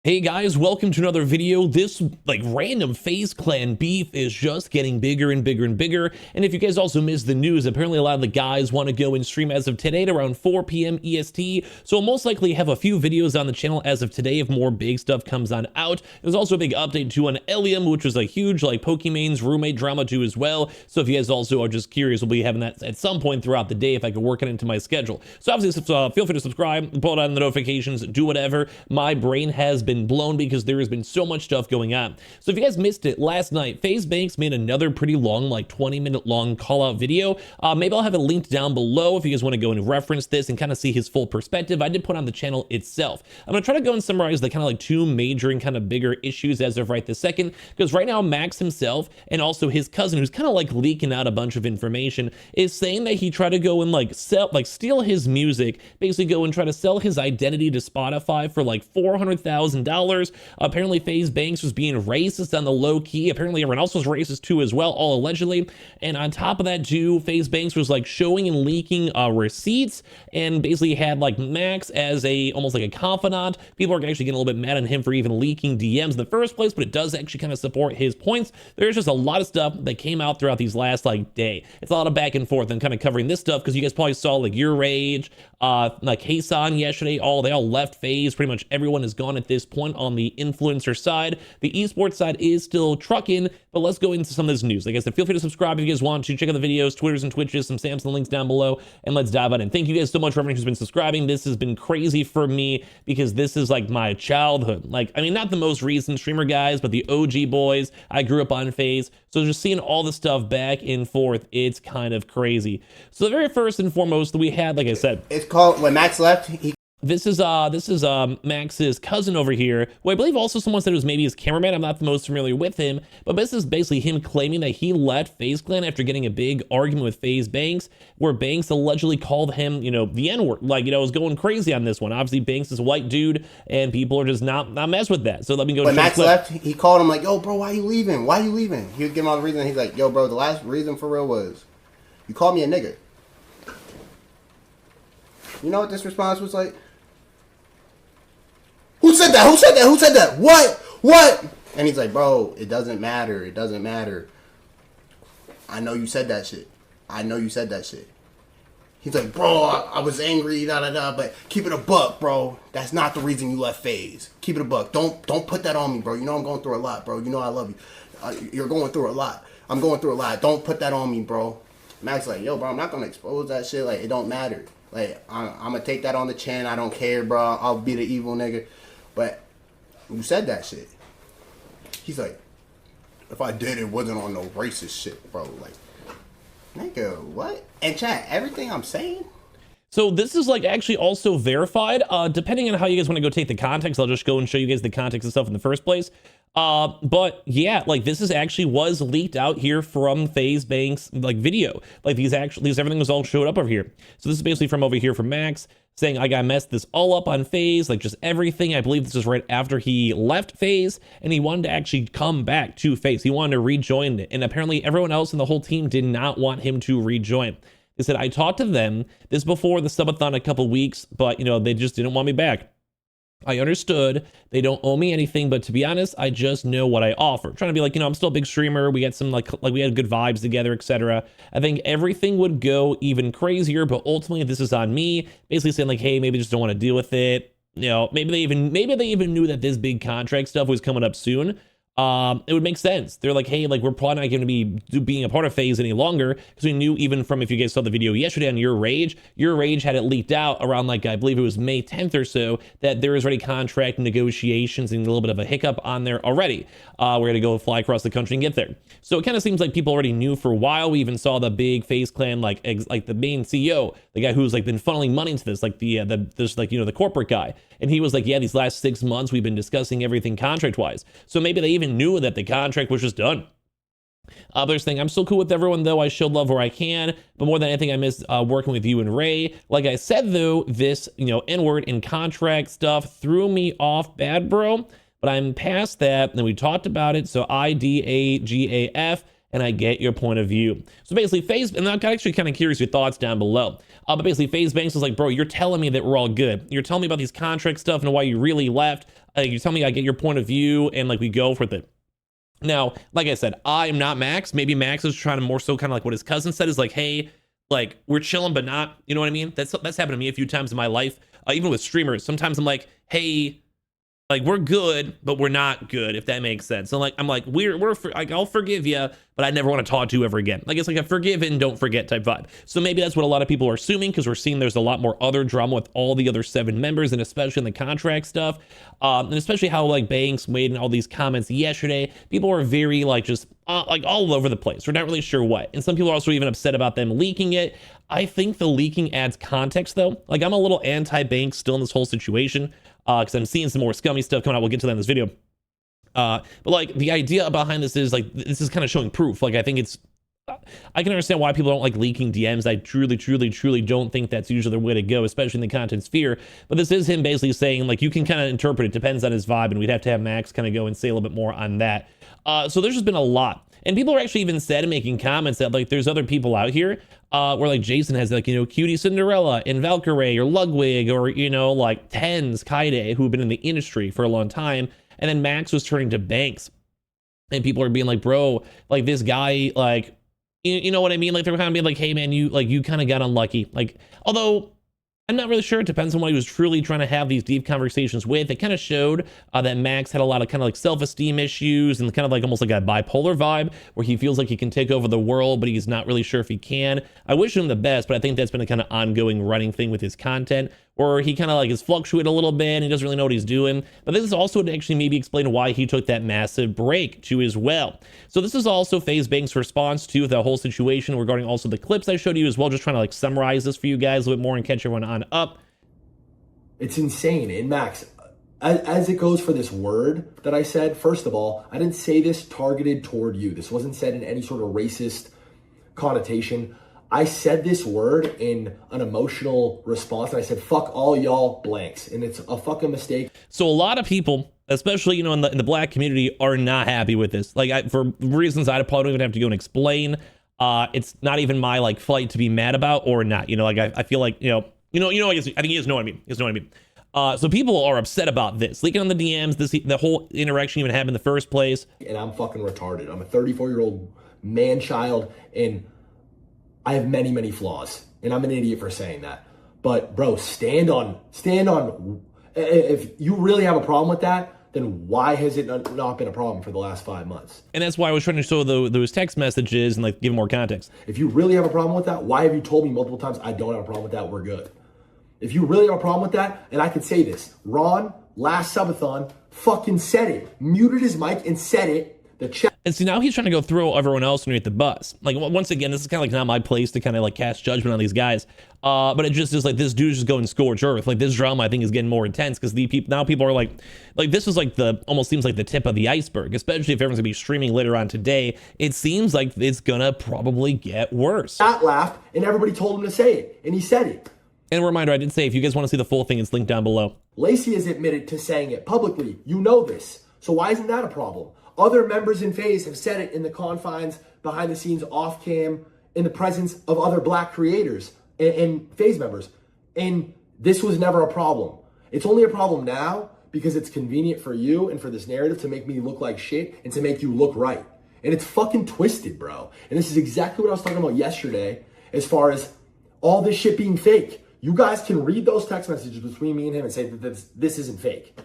Hey guys, welcome to another video. This random Faze Clan beef is just getting bigger and bigger and bigger. And if you guys also missed the news, apparently a lot of the guys want to go and stream as of today at around 4 p.m. EST. So I'll most likely have a few videos on the channel as of today if more big stuff comes on out. There's also a big update to an Elium, which was a huge Pokemon's roommate drama too as well. So if you guys also are just curious, we'll be having that at some point throughout the day if I can work it into my schedule. So obviously feel free to subscribe, pull on the notifications, do whatever. My brain has been blown because there has been so much stuff going on. So if you guys missed it last night, Faze Banks made another pretty long, 20-minute long call out video. Maybe I'll have it linked down below if you guys want to go and reference this and kind of see his full perspective. I did put on the channel itself. I'm going to try to go and summarize the kind of two major and kind of bigger issues as of right this second, because right now Max himself and also his cousin, who's kind of leaking out a bunch of information, is saying that he tried to go and steal his music, basically go and try to sell his identity to Spotify for $400,000. Apparently Faze Banks was being racist on the low key. Apparently everyone else was racist too as well, all allegedly. And on top of that too, Faze Banks was showing and leaking receipts, and basically had Max as almost like a confidant. People are actually getting a little bit mad at him for even leaking DMs in the first place, but it does actually kind of support his points. There's just a lot of stuff that came out throughout these last day. It's a lot of back and forth and kind of covering this stuff because you guys probably saw Your Rage, Hasan yesterday, they all left Faze. Pretty much everyone is gone at this point on the influencer side. The esports side is still trucking, but let's go into some of this news. Like I said, feel free to subscribe if you guys want to. Check out the videos, Twitters and Twitches, some Samsung links down below, and let's dive in. Thank you guys so much for everyone who's been subscribing. This has been crazy for me because this is my childhood. I mean, not the most recent streamer guys, but the OG boys. I grew up on Faze, so just seeing all the stuff back and forth, it's kind of crazy. So the very first and foremost, we had, like I said, it's called when Max left. This is Max's cousin over here, who I believe also someone said it was maybe his cameraman. I'm not the most familiar with him, but this is basically him claiming that he left Faze Clan after getting a big argument with Faze Banks, where Banks allegedly called him, the N-word. Was going crazy on this one. Obviously, Banks is a white dude, and people are just not mess with that. So let me go. When Max left, he called him yo, bro, why you leaving? Why you leaving? He would give him all the reason. He's like, yo, bro, the last reason for real was you called me a nigger. You know what this response was like? Who said that? Who said that? Who said that? What? And he's like, bro, it doesn't matter. It doesn't matter. I know you said that shit. I know you said that shit. He's like, bro, I was angry, but keep it a buck, bro. That's not the reason you left Faze. Keep it a buck. Don't put that on me, bro. You know I'm going through a lot, bro. You know I love you. You're going through a lot. I'm going through a lot. Don't put that on me, bro. Max like, yo, bro, I'm not going to expose that shit. It don't matter. I'm going to take that on the chin. I don't care, bro. I'll be the evil nigga. But you said that shit. He's like, if I did, it wasn't on no racist shit, bro. Nigga, what? And chat, everything I'm saying? So this is actually also verified. Depending on how you guys want to go take the context, I'll just go and show you guys the context and stuff in the first place. But yeah, this was leaked out here from Faze Banks video. These everything was all showed up over here. So this is basically from over here from Max saying, I got messed this all up on Faze, just everything. I believe this is right after he left Faze and he wanted to actually come back to Faze. He wanted to rejoin it. And apparently everyone else in the whole team did not want him to rejoin. They said, I talked to them this before the subathon a couple weeks, but they just didn't want me back. I understood they don't owe me anything, but to be honest, I just know what I offer. Trying to be I'm still a big streamer. We got some we had good vibes together, etc. I think everything would go even crazier, but ultimately this is on me. Basically saying hey, maybe just don't want to deal with it. Maybe they even knew that this big contract stuff was coming up soon. It would make sense. They're hey, we're probably not going to be being a part of Faze any longer, because we knew even from, if you guys saw the video yesterday on Your Rage had it leaked out around I believe it was May 10th or so, that there is already contract negotiations and a little bit of a hiccup on there already. We're going to go fly across the country and get there. So it kind of seems like people already knew for a while. We even saw the big Faze Clan, the main CEO, the guy who's been funneling money into this, the corporate guy. And he was yeah, these last 6 months we've been discussing everything contract wise. So maybe they even knew that the contract was just done. Others think I'm still cool with everyone though. I show love where I can, but more than anything, I miss working with you and Ray. Like I said though, this N-word and contract stuff threw me off bad, bro. But I'm past that, and we talked about it. So IDAGAF and I get your point of view. So basically, Faze, and I'm actually kind of curious your thoughts down below. But basically, Faze Banks was like, bro, you're telling me that we're all good. You're telling me about these contract stuff and why you really left. You tell me I get your point of view, and like we go with it. Now, like I said, I'm not Max. Maybe Max is trying to more so kind of like what his cousin said is like, hey, like we're chilling, but not, you know what I mean? That's happened to me a few times in my life, even with streamers. Sometimes I'm like, hey, like we're good, but we're not good, if that makes sense. So like, I'm like, like, I'll forgive you, but I never want to talk to you ever again. Like it's like a forgive and don't forget type vibe. So maybe that's what a lot of people are assuming, because we're seeing there's a lot more other drama with all the other 7 members, and especially in the contract stuff, and especially how like Banks made in all these comments yesterday. People are very like just like all over the place. We're not really sure what. And some people are also even upset about them leaking it. I think the leaking adds context though. Like I'm a little anti-Banks still in this whole situation, because I'm seeing some more scummy stuff coming out. We'll get to that in this video. But like the idea behind this is like, this is kind of showing proof. Like I think it's, I can understand why people don't like leaking DMs. I truly don't think that's usually the way to go, especially in the content sphere. But this is him basically saying like, you can kind of interpret it, depends on his vibe, and we'd have to have Max kind of go and say a little bit more on that. So there's just been a lot. And people are actually even said, making comments that like there's other people out here where like Jason has like, you know, QTCinderella and Valkyrie or Ludwig or, you know, like Tens, Kaide, who have been in the industry for a long time. And then Max was turning to Banks. And people are being like, bro, like this guy, like, you know what I mean? Like they're kind of being like, hey man, you kind of got unlucky. Like, although I'm not really sure. It depends on what he was truly trying to have these deep conversations with. It kind of showed that Max had a lot of kind of like self-esteem issues and kind of like almost like a bipolar vibe where he feels like he can take over the world, but he's not really sure if he can. I wish him the best, but I think that's been a kind of ongoing running thing with his content, or he kind of like has fluctuated a little bit and he doesn't really know what he's doing. But this is also to actually maybe explain why he took that massive break too as well. So this is also Faze Banks' response to the whole situation regarding also the clips I showed you as well, just trying to like summarize this for you guys a little bit more and catch everyone on up. It's insane. And Max, as it goes for this word that I said, first of all, I didn't say this targeted toward you. This wasn't said in any sort of racist connotation. I said this word in an emotional response, and I said, fuck all y'all blanks. And it's a fucking mistake. So a lot of people, especially, you know, in the black community, are not happy with this. Like for reasons I probably don't even have to go and explain. It's not even my like fight to be mad about or not. You know, like I feel like, I think you guys know what I mean. You guys know what I mean. So people are upset about this. Leaking on the DMs, the whole interaction even happened in the first place. And I'm fucking retarded. I'm a 34-year-old man-child, and I have many, many flaws, and I'm an idiot for saying that. But bro, stand on. If you really have a problem with that, then why has it not been a problem for the last 5 months? And that's why I was trying to show those text messages and like give more context. If you really have a problem with that, why have you told me multiple times I don't have a problem with that? We're good. If you really have a problem with that, and I could say this, Ron, last subathon, fucking said it, muted his mic and said it. And see, now he's trying to go throw everyone else underneath the bus. Like, once again, this is kind of like not my place to kind of like cast judgment on these guys. But it just is like, this dude's just going scorched earth. Like, this drama, I think, is getting more intense because now people are like this is like almost seems like the tip of the iceberg, especially if everyone's gonna be streaming later on today. It seems like it's gonna probably get worse. That laughed, and everybody told him to say it, and he said it. And a reminder, I did say, if you guys want to see the full thing, it's linked down below. Lacy has admitted to saying it publicly. You know this. So why isn't that a problem? Other members in Faze have said it in the confines, behind the scenes, off cam, in the presence of other black creators and Faze members. And this was never a problem. It's only a problem now because it's convenient for you and for this narrative to make me look like shit and to make you look right. And it's fucking twisted, bro. And this is exactly what I was talking about yesterday as far as all this shit being fake. You guys can read those text messages between me and him and say that this isn't fake.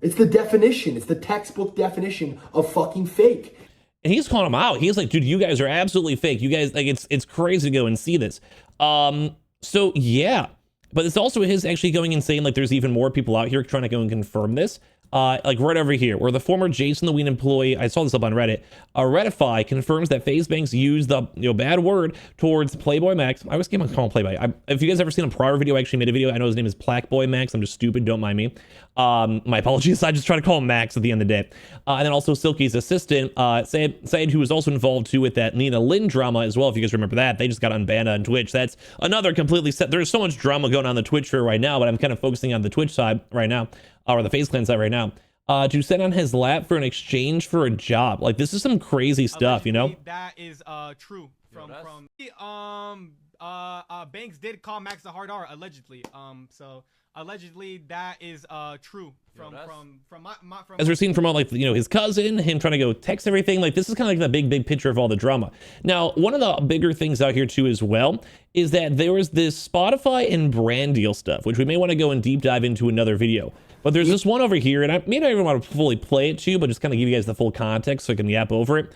It's the definition. It's the textbook definition of fucking fake. And he's calling them out. He's like, dude, you guys are absolutely fake. You guys, like, it's crazy to go and see this. So yeah, but it's also his actually going and saying like there's even more people out here trying to go and confirm this. Like right over here, where the former Jason the Ween employee, I saw this up on Reddit, Reddify confirms that Faze Banks used the bad word towards PlaqueBoyMax. I always keep on calling Playboy. If you guys ever seen a prior video, I actually made a video. I know his name is PlaqueBoyMax. I'm just stupid. Don't mind me. My apologies. I just try to call him Max at the end of the day. And then also Silky's assistant, Said, who was also involved too with that Nina Lynn drama as well. If you guys remember that, they just got unbanned on Twitch. That's another completely set. There's so much drama going on the Twitch sphere right now, but I'm kind of focusing on the Twitch side right now. Or the Faze Clan side right now. to sit on his lap for an exchange for a job. Like, this is some crazy stuff, you know? That is true. Banks did call Max a hard R allegedly. So allegedly that is true as we're seeing from all, like, you know, his cousin, him trying to go text everything. Like, this is kind of like the big picture of all the drama. Now, one of the bigger things out here too as well is that there was this Spotify and brand deal stuff, which we may want to go and deep dive into another video. But there's this one over here, and I may not even want to fully play it to you, but just kind of give you guys the full context so I can yap over it.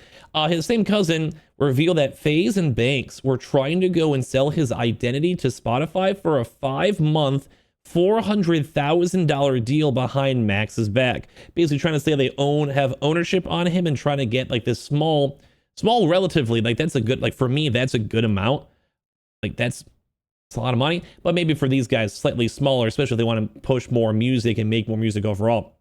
His same cousin revealed that Faze and Banks were trying to go and sell his identity to Spotify for a 5-month, $400,000 deal behind Max's back. Basically trying to say they have ownership on him and trying to get like this small relatively, like that's a good, like for me, that's a good amount. Like it's a lot of money, but maybe for these guys slightly smaller, especially if they want to push more music and make more music overall.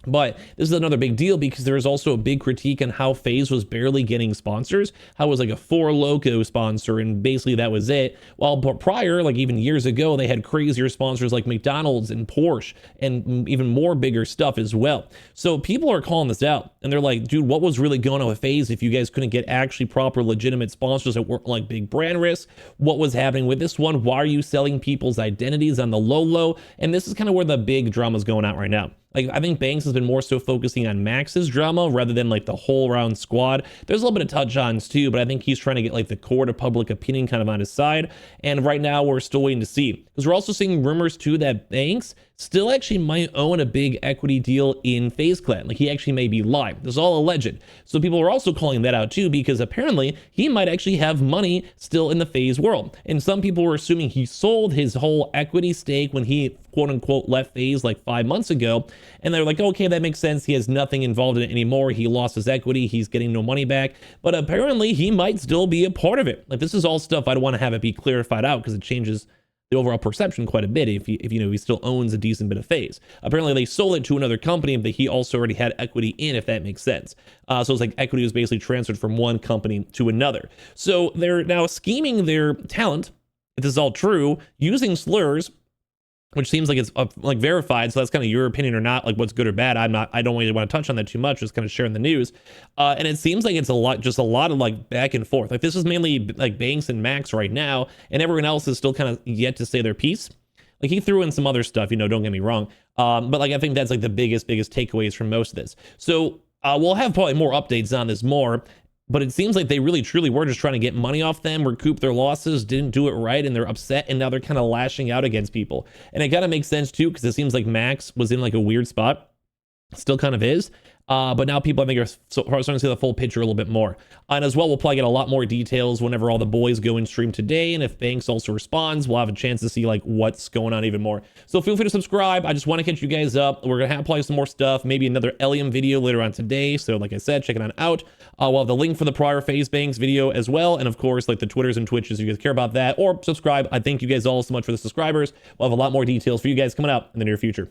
But this is another big deal because there is also a big critique on how Faze was barely getting sponsors, how it was like a Four Loko sponsor, and basically that was it. While prior, like even years ago, they had crazier sponsors like McDonald's and Porsche and even more bigger stuff as well. So people are calling this out and they're like, dude, what was really going on with Faze if you guys couldn't get actually proper legitimate sponsors that weren't like big brand risks? What was happening with this one? Why are you selling people's identities on the low? And this is kind of where the big drama is going out right now. Like, I think Banks has been more so focusing on Max's drama rather than like the whole round squad. There's a little bit of touch-ons too, but I think he's trying to get like the court of public opinion kind of on his side. And right now we're still waiting to see, because we're also seeing rumors too that Banks still actually might own a big equity deal in Faze Clan. Like, he actually may be live. This is all alleged. So people are also calling that out too, because apparently he might actually have money still in the Faze world. And some people were assuming he sold his whole equity stake when he quote unquote left Faze like 5 months ago. And they're like, okay, that makes sense. He has nothing involved in it anymore. He lost his equity. He's getting no money back. But apparently he might still be a part of it. Like, this is all stuff I'd want to have it be clarified out, because it changes the overall perception quite a bit if you know he still owns a decent bit of Faze. Apparently they sold it to another company that he also already had equity in, if that makes sense. So it's like equity was basically transferred from one company to another. So they're now scheming their talent, if this is all true, using slurs, which seems like it's like verified. So that's kind of your opinion or not, like what's good or bad. I don't really want to touch on that too much, just kind of sharing the news. And it seems like it's a lot of like back and forth. Like, this is mainly like Banks and Max right now, and everyone else is still kind of yet to say their piece. Like, he threw in some other stuff, you know, don't get me wrong. But like, I think that's like the biggest takeaways from most of this. So we'll have probably more updates on this more. But it seems like they really truly were just trying to get money off them, recoup their losses, didn't do it right, and they're upset, and now they're kind of lashing out against people. And it kind of makes sense too, because it seems like Max was in like a weird spot, still kind of is. But now people, I think, are starting to see the full picture a little bit more. And as well, we'll probably get a lot more details whenever all the boys go and stream today. And if Banks also responds, we'll have a chance to see like what's going on even more. So feel free to subscribe. I just want to catch you guys up. We're going to have probably some more stuff, maybe another Elium video later on today. So like I said, check it out. We'll have the link for the prior Faze Banks video as well. And of course, like the Twitters and Twitches, if you guys care about that, or subscribe. I thank you guys all so much for the subscribers. We'll have a lot more details for you guys coming out in the near future.